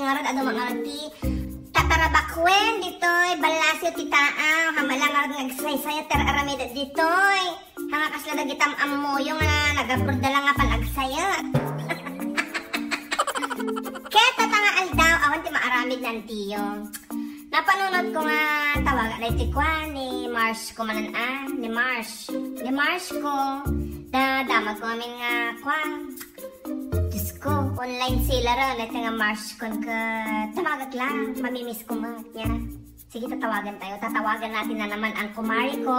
nga rin, mga ti, tatarabakwen, dito'y, balasyo titaan, hamalang nga rin nagsaysaya, teraramid dito'y, hanga kasla nagitam amo, yung nagapurda lang nga palagsaya. Kaya tatanga aldaw, awan ti maaramid nantiyo. Napanunod ko nga tawagan na itikwan ni Mars ko manan ni Mars. Ni Mars ko, damag ko amin nga kwan. Diyos ko, online sila ron. Ito nga Mars ko ka tamagat lang, mamimiss ko mo. Yeah. Sige, tatawagan tayo. Tatawagan natin na naman ang kumari ko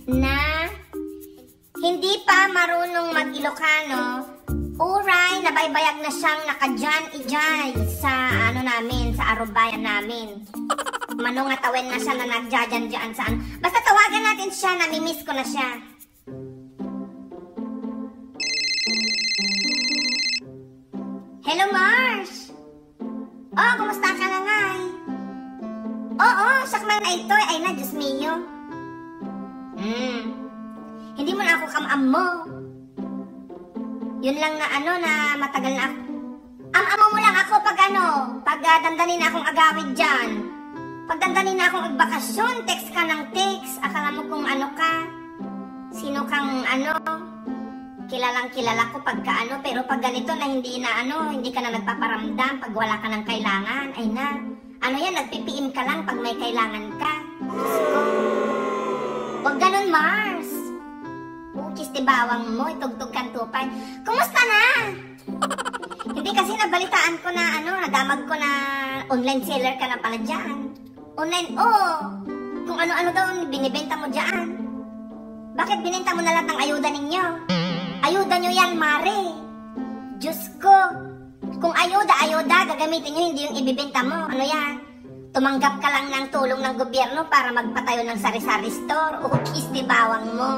na hindi pa marunong mag-Ilocano. Uray, nabaybayag na siyang nakadyan-ijay sa namin, sa arubayan namin. Manungatawin na siya na nagdyan-dyan saan. Basta tawagan natin siya, namimiss ko na siya. Hello, Mars! Oh, kumusta ka na nga eh? Oo, sakman na ito ay na, Diyos mio. Hindi mo na ako kamam mo. Yun lang na na matagal na ako. Am-amo mo lang ako pag dandanin na akong agawid dyan. Pag dandanin na akong agbakasyon, text ka ng text. Akala mo kung ano ka. Sino kang kilalang kilala ko pagka pero pag ganito na hindi ka na nagpaparamdam pag wala ka ng kailangan, ay na. Yan, nagpipiim ka lang pag may kailangan ka. Huwag ganun, Mars. Ukis di bawang mo, itugtog kang tupay. Kumusta na? Hindi kasi nabalitaan ko na nadamag ko na online seller ka na pala dyan. Online, kung ano-ano daw binibenta mo dyan. Bakit binenta mo na lahat ng ayuda ninyo? Ayuda nyo yan, Mare. Diyos ko. Kung ayuda, gagamitin nyo, hindi yung ibibenta mo. Ano yan? Tumanggap ka lang ng tulong ng gobyerno para magpatayo ng sari-sari store. Ukis di bawang mo.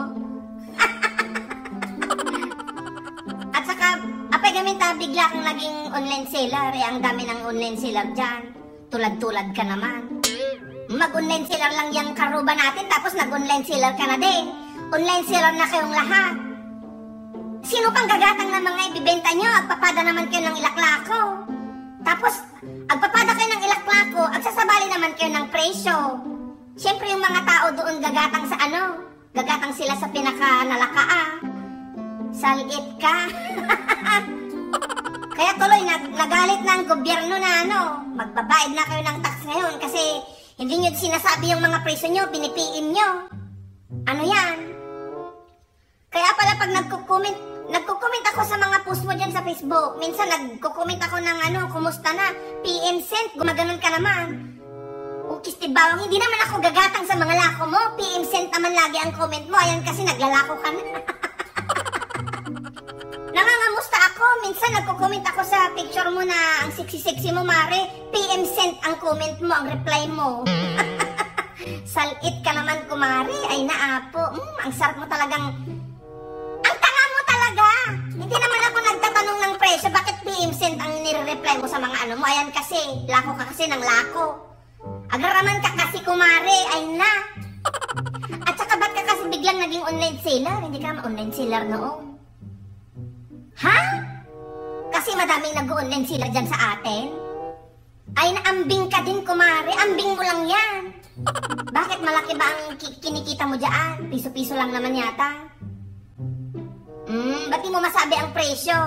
At saka, apay gaminta, bigla kang naging online seller. Ang dami ng online seller dyan. Tulad-tulad ka naman. Mag-online seller lang yung karuba natin, tapos nag-online seller ka na din. Online seller na kayong lahat. Sino pang gagatang ng mga ibibenta nyo? Agpapada naman kayo ng ilaklako. Tapos, agpapada kayo ng ilaklako, agsasabali naman kayo ng presyo. Siyempre yung mga tao doon gagatang sa gagatang sila sa pinaka-nalakaa. Salit ka. Kaya tuloy, nagalit na ang gobyerno na magbabayad na kayo ng tax ngayon kasi hindi nyo sinasabi yung mga presyo nyo, pinipiim nyo. Ano yan? Kaya pala pag nagko-comment ako sa mga post mo dyan sa Facebook, minsan nagko-comment ako ng kumusta na, PM sent, gumaganon ka naman. Ukis di bawang, hindi naman ako gagatang sa mga lako mo, PM sent naman lagi ang comment mo, ayan kasi naglalako ka na. Nangangamusta ako, minsan nagko-comment ako sa picture mo na ang sexy-sexy mo, Mare, PM sent ang comment mo, ang reply mo. Salit ka naman, kumare, ay naapo, ang sarap mo talagang. Hindi naman ako nagtatanong ng presyo, bakit PM sent ang nire-reply mo sa mga mo? Ayan kasi, lako ka kasi ng lako. Agraraman ka kasi, kumare, ay na. At saka ba't ka kasi biglang naging online seller? Hindi ka naman online seller noon. Ha? Kasi madaming nag-online seller dyan sa atin? Ay naambing ka din, kumare, ambing mo lang yan. Bakit malaki ba ang kinikita mo dyan? Piso-piso lang naman yata. Ba't di mo masabi ang presyo?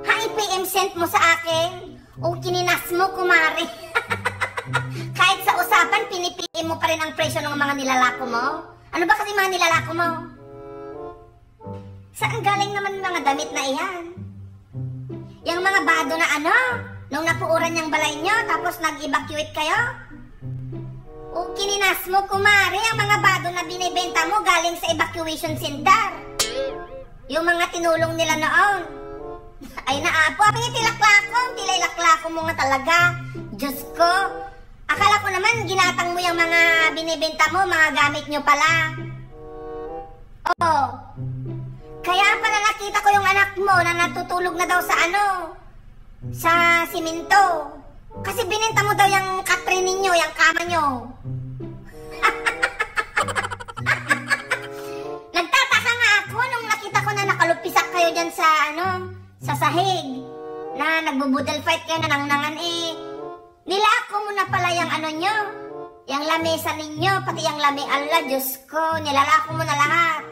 Ha, i-PM sent mo sa akin? O kininas mo, kumare? Kahit sa usapan, pinipim mo pa rin ang presyo ng mga nilalako mo? Ano ba kasi mga nilalako mo? Saan galing naman mga damit na iyan? Yung mga bado na nung napuuran yung balay nyo, tapos nag-evacuate kayo? O kininas mo, kumare, ang mga bado na binibenta mo galing sa evacuation center? Yung mga tinulong nila noon. Ay naapo, ang tilaklako mo nga talaga. Diyos ko, akala ko naman ginatang mo yung mga binibenta mo, mga gamit nyo pala. Kaya pala nakita ko yung anak mo na natutulog na daw sa sa simento. Kasi binenta mo daw yung katrin ninyo, yung kama nyo. Nagtataka nga ako nung nakita ko na nakalupisak kayo dyan sa sa sahig. na nagbubudel fight kayo na nangnangan eh. Nilako mo na pala yung ano nyo. Yung lamesa ninyo, pati yung lami. Allah, Diyos ko, nilalako mo na lahat.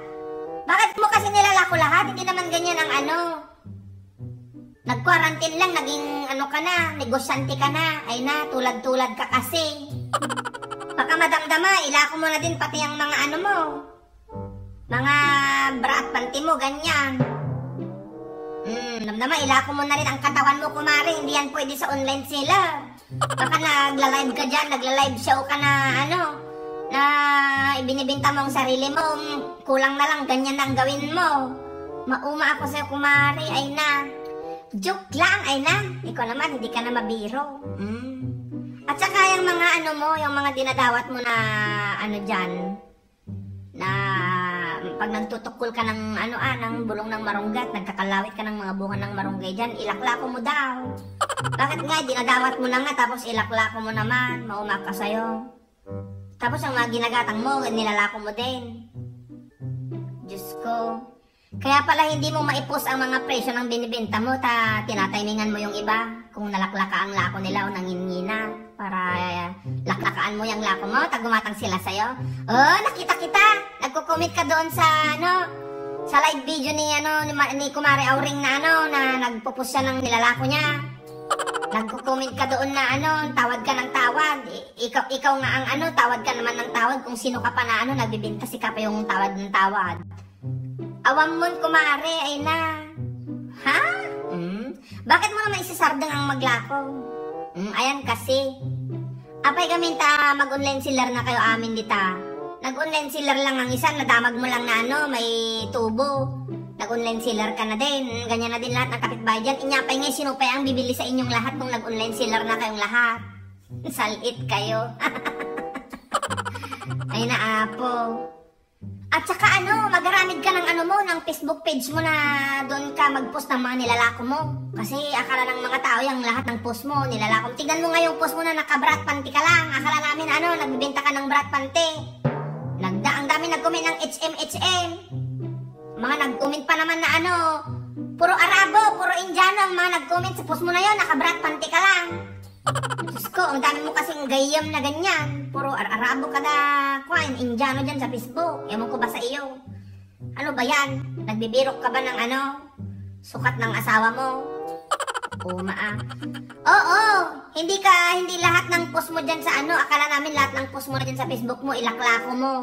Bakit mo kasi nilalako lahat? Hindi naman ganyan ang ano. Nag-quarantine lang, naging ano ka na, negosyante ka na. Ay na, tulad-tulad ka kasi. Baka madamdama, ilako mo na din pati yung mga ano mo. Mga bra at panty mo, ganyan. Damdama, ilako mo na rin ang katawan mo, kumari. Hindi yan pwede sa online sila. Baka nagla-live ka dyan, nagla-live show ka na ano, na ibinibinta mo ang sarili mo. Kulang na lang, ganyan na ang gawin mo. Mauma ako sa'yo, kumari. Ay na. Joke lang, ay na. Ikaw naman, hindi ka na mabiro. At saka yung mga ano mo, yung mga dinadawat mo na ano dyan, na pag nagtutukol ka ng ano ng bulong ng marunggat, nagkakalawit ka ng mga bunga ng marunggay dyan, ilaklako mo daw. Bakit nga, dinadawat mo na nga, tapos ilaklako mo naman, mauma ka sa'yo. Tapos yung mga ginagatang mo, nilalako mo din. Diyos ko. Kaya pala hindi mo maipos ang mga presyo ng binibenta mo, tinatimingan mo yung iba. Kung nalaklaka ang lako nila o nangingina, para laklakaan mo yung lako mo, tagumatang sila sa'yo. Oh, nakita kita! Nagko-comment ka doon sa, ano, sa live video ni Kumari Auring na, ano, na nagpupus siya ng nilalako niya. Nagko-comment ka doon na, ano, tawad ka ng tawad. Ikaw nga ang, ano, tawad ka naman ng tawad. Kung sino ka pa na, ano, nagbibinta si ka pa yung tawad ng tawad. Awam mo, kumare, ay na. Ha? Bakit mo naman isasardang ang maglako? Ayan kasi. Apay kami mag-online seller na kayo amin dita. Nag-online seller lang ang isa, nadamag mo lang na ano, may tubo. Nag-online seller ka na din. Ganyan na din lahat ng kapitbahay dyan. Inyapay nga, sinupay ang bibili sa inyong lahat kung nag-online seller na kayong lahat. Salit kayo. Ay na, apo. At saka ano, magaramid ka ng ano mo, ng Facebook page mo na doon ka mag-post ng mga nilalako mo. Kasi akala ng mga tao yung lahat ng post mo, nilalako. Tignan mo nga yung post mo na naka-brat panty ka lang. Akala namin ano, nagbibenta ka ng brat panty. Ang dami nag-comment ng HM. Mga nag-comment pa naman na ano, puro Arabo, puro Indiano ang mga nag-comment sa post mo na yun, naka-brat panty ka lang. Diyos ko, ang dami mo kasing gayam na ganyan. Puro Arabo ka na, Indiano dyan sa Facebook. Ewan ko ba sa iyo? Ano ba yan? Nagbibirok ka ba ng ano? Sukat ng asawa mo? Oo, hindi lahat ng post mo dyan sa ano, akala namin lahat ng post mo na dyan sa Facebook mo, ilaklako mo.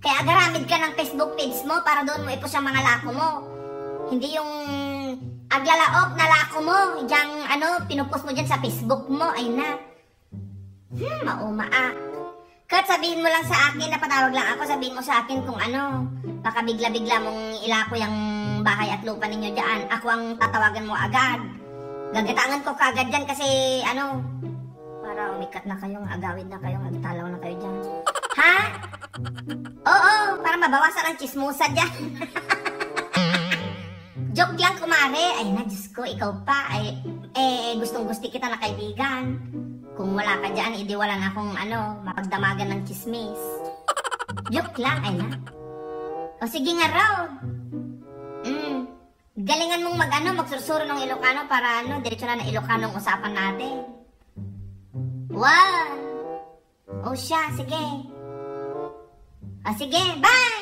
Kaya agaramid ka ng Facebook page mo para doon mo ipos ang mga lako mo. Hindi yung aglalaok na lako mo, diyang ano, pinupost mo dyan sa Facebook mo, ay na. Mauma. Kat, sabihin mo lang sa akin, napatawag lang ako, sabihin mo sa akin kung ano, baka bigla-bigla mong ilako yung bahay at lupa ninyo dyan. Ako ang tatawagan mo agad. Gagatangan ko kagad dyan kasi ano, para umikat na kayong, agawid na kayong, agtalaw na kayo dyan. Ha? Oo, para mabawasan ang chismusa dyan. Joke lang, kumare. Ay na, Diyos ko, ikaw pa. Gustong-gusti kita na kaibigan. Kung wala ka dyan, hindi wala na akong ano, mapagdamagan ng chismis. Joke lang, ay na. O sige nga raw. Galingan mong magsursuro ng Ilocano para ano, diretso na Ilocano ang usapan natin. Wow! O siya, sige. O sige, bye!